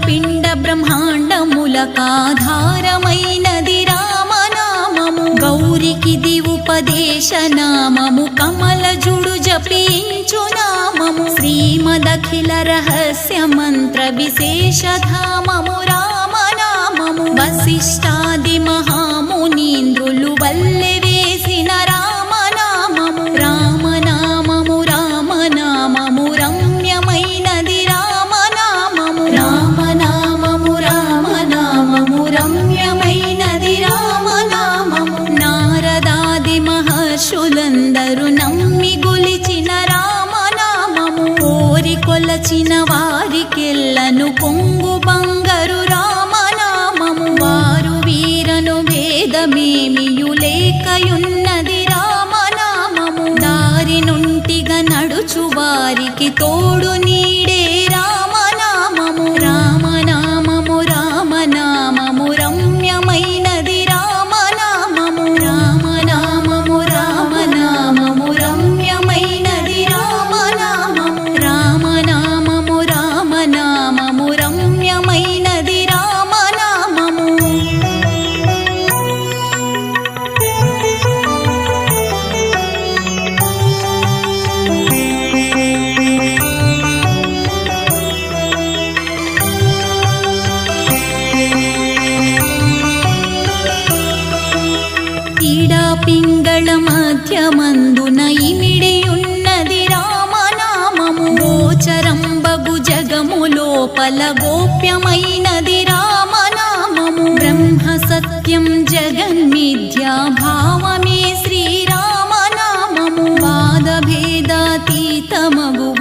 పిండ బ్రహ్మాండములకాధారమైనది రామనామము. గౌరికిది ఉపదేశనామము, కమలజుడు జపించు నామము. శ్రీమదఖిల రహస్య మంత్ర విశేషధామము రామనామము. వశిష్ఠాది మహామునీంద్రులు వల్లె వేసిన రామనామము. రామనామము రామనామము రమ్యమైనది రామనామము. రామనామము రామనామము రమ్యమైనది రామనామము. నారదాది మహర్షులందరూ నమ్మి గొలిచిన రామనామము. కోరి కొలచిన వారికెల్లను పొంగు బంగారు రామనామము. వారు వీరను భేదమేమియు లేకయున్నది రామనామము. దారి నుంటిగా నడుచు వారికి తోడు నీడే రామనామము. రామనామము రామనామము రమ్యమైనది రామనామము. రామనామము రామనామము రమ్యమైనది రామనామము. రామనామము రామనామము రమ్యమైనది రామనామము. ఈడా పింగళ మధ్యమందున ఇమిడియున్నది రామనామము. గోచరంబగు జగము లోపల గోప్యమైనది రామనామము. బ్రహ్మ సత్యం జగన్మిథ్యా భావమే శ్రీరామనామము. వాదభేదాతీతమగు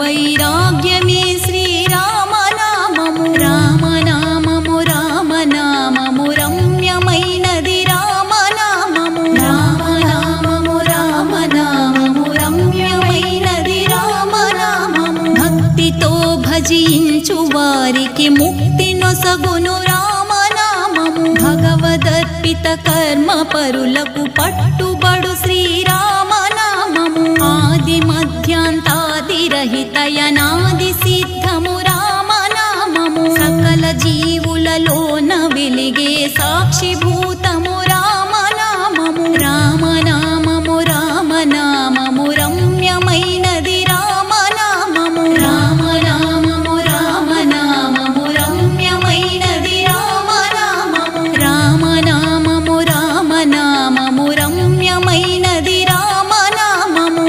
వైరాగ్యమే శ్రీరామనామము. రామనామము రామనామము రమ్యమైనది రామనామము. రామనామము రామనామము రమ్యమైనది రామనామము. భక్తితో భజించు వారికి ముక్తి నొసగును రామనామము. భగవదర్పిత కర్మ పరులకు పట్టుబడు శ్రీరామనామము. ఆది మధ్యాంతాది రహితయనాది సిద్ధము రామనామము. సకల జీవులలోన వెలిగే సాక్షిభూతము రామనామము. రామనామము రామనామము రమ్యమైనది రామనామము. రామనామము రామనామము రమ్యమైనది రామనామము. రామనామము రామనామము రమ్యమైనది రామనామము.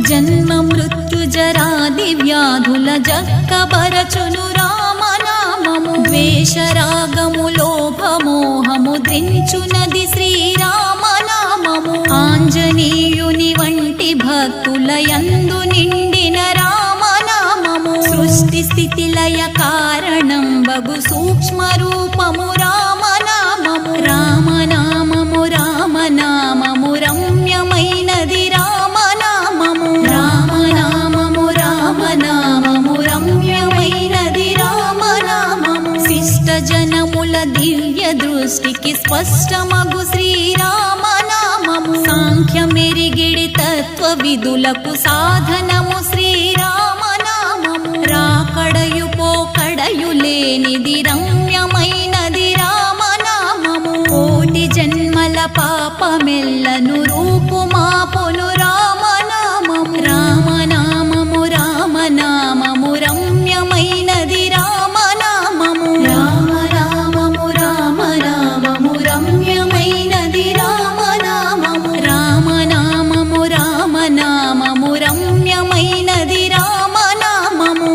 జన్మ మృత్యు జరాది వ్యాధుల జక్కబరచును రామనామము. ద్వేషరాగము లోభమోహము దించునది శ్రీరామనామము. ఆంజనేయుని వంటి భక్తుల యందు నిండిన రామనామము. సృష్టి స్థితి లయ కారణం బగు సూక్ష్మ రూపము రామనామము. రామనామము రామనామము రమ్యమైనది రామనామము. రామనామము రామనామము రమ్యమైనది రామనామము. శిష్ట జనముల దివ్య దృష్టికి స్పష్టమగు శ్రీరామనామము. సాంఖ్య మెరిగిడి తత్వ విధులకు సాధనము శ్రీరామనామము. రాకడయు పోకడయు లేనిది రమ్యమైనది రామనామము. కోటి జన్మల పాపమెల్లను రూపుమాపును రామనామము. రామనామము రామనామము రమ్యమైనది రామనామము. రామనామము రామనామము రమ్యమైనది రామనామము. రామనామము రామనామము రమ్యమైనది రామనామము.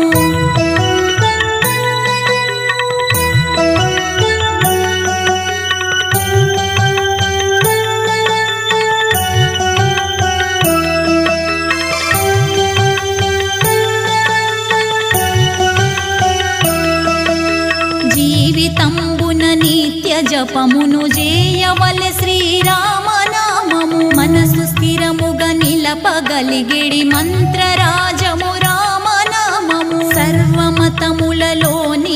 జపమును చేయవలె శ్రీరామనామము మనసు స్థిరముగా నిలపగలిగిడి మంత్రరాజము రామనామము సర్వ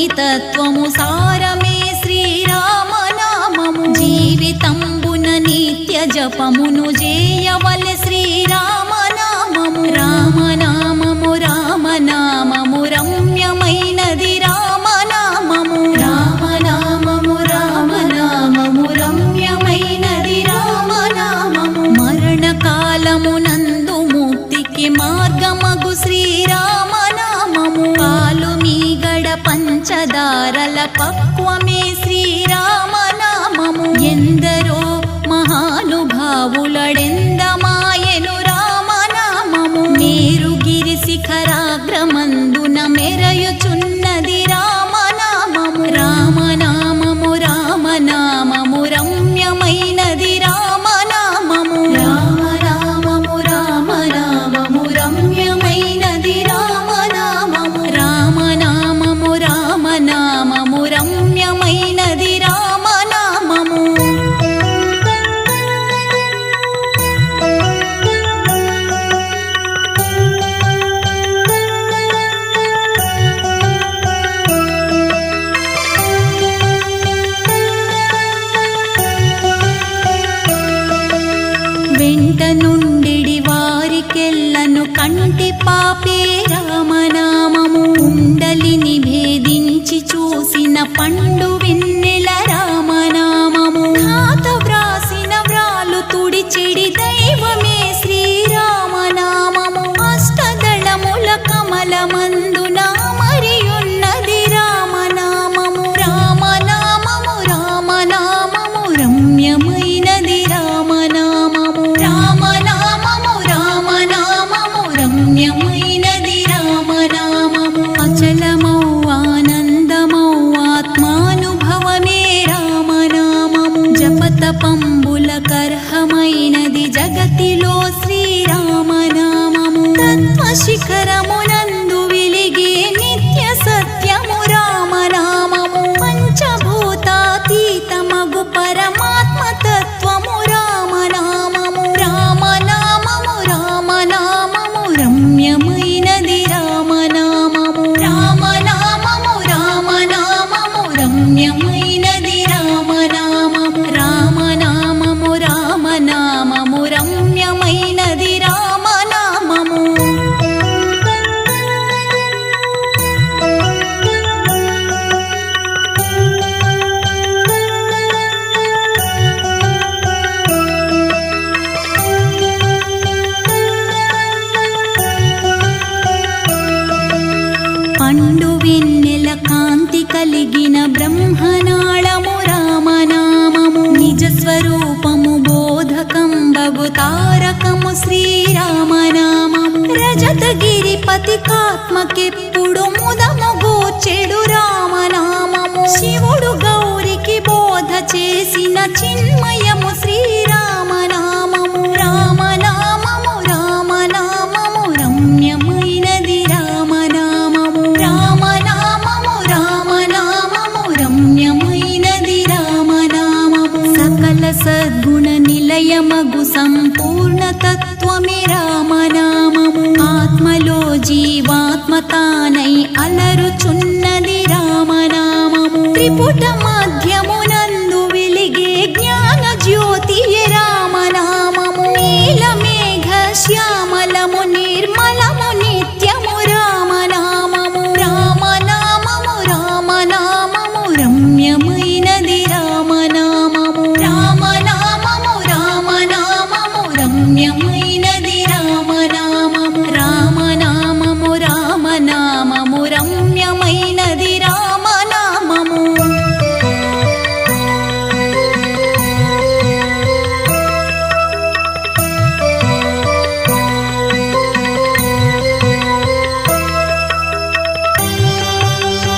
తత్వము సారమే శ్రీరామనామము జీవితంబున నిత్య జపమును చేయవలె శ్రీరామనామము రామనామము రామనామము రమ్యమైనది రామనామము రామనామము రామనామము రమ్యమైనది రామనామము మరణకాలమునందు ముక్తికి మార్గమగు శ్రీరామనామము పాలు మీగడ పంచదారల పక్వమే శ్రీరామనామము ఎందరో మహానుభావులడెందమాయెను రామనామము మేరుగిరి శిఖరాగ్రమందున మెరయుచున్నది రామనామము రామనామము రామనామము రమ్యమైనది రామనామము రామనామము రామనామము రమ్యమైనది రామనామము రామనామము రామనామము రమ్యమైనది రామనామము వెంట నుండిడి వారికెల్లను కంటి పాపే రామనామము కుండలిని భేదించి చూసిన పండు వెన్నెల రామనామము ఖాత వ్రాసిన వ్రాలు తుడిచెడి దైవమే శ్రీరామనామము అష్టదళముల కమలమందున మరియున్నది రామనామము రామనామము రామనామము రమ్యమైనది రామనామము రామనామము రామనామము రమ్యమైనది రామనామము అచలమౌ ఆనందమౌ ఆత్మానుభవమే రామనామము జపతపంబుల కర్హమైనది జగతిలో శ్రీరామనామము తత్వశిఖరమునందు వెలిగే నిత్య సత్యము రామనామము పంచభూతాతీతమగు పరమాత్మ తత్వము రామనామము రామనామము రామనామము రమ్యమైనది రామనామము రామనామము రామనామము రమ్యమైనది రామనామము రామనామము రామనామము రమ్యమైనది రామనామము పండు వెన్నెల కాంతి కలిగిన బ్రహ్మనాళము రామనామము నిజ స్వరూపము బోధకంబగు తారకము శ్రీరామనామము రజతగిరిపతికాత్మకెప్పుడు ముదము గూర్చెడు రామనామము శివుడు గౌరికి బోధ చేసిన చిన్మయము శ్రీరామనామము రామనామము రామనామము రమ్యమైనది రామనామము రామనామము రామనామము రమ్యమైనది రామనామము సకల సద్గుణ నిలయమగు సంపూర్ణ తత్వమే రామనామము ఆత్మలో జీవాత్మతానై అలరుచున్నది రామనామము త్రిపుట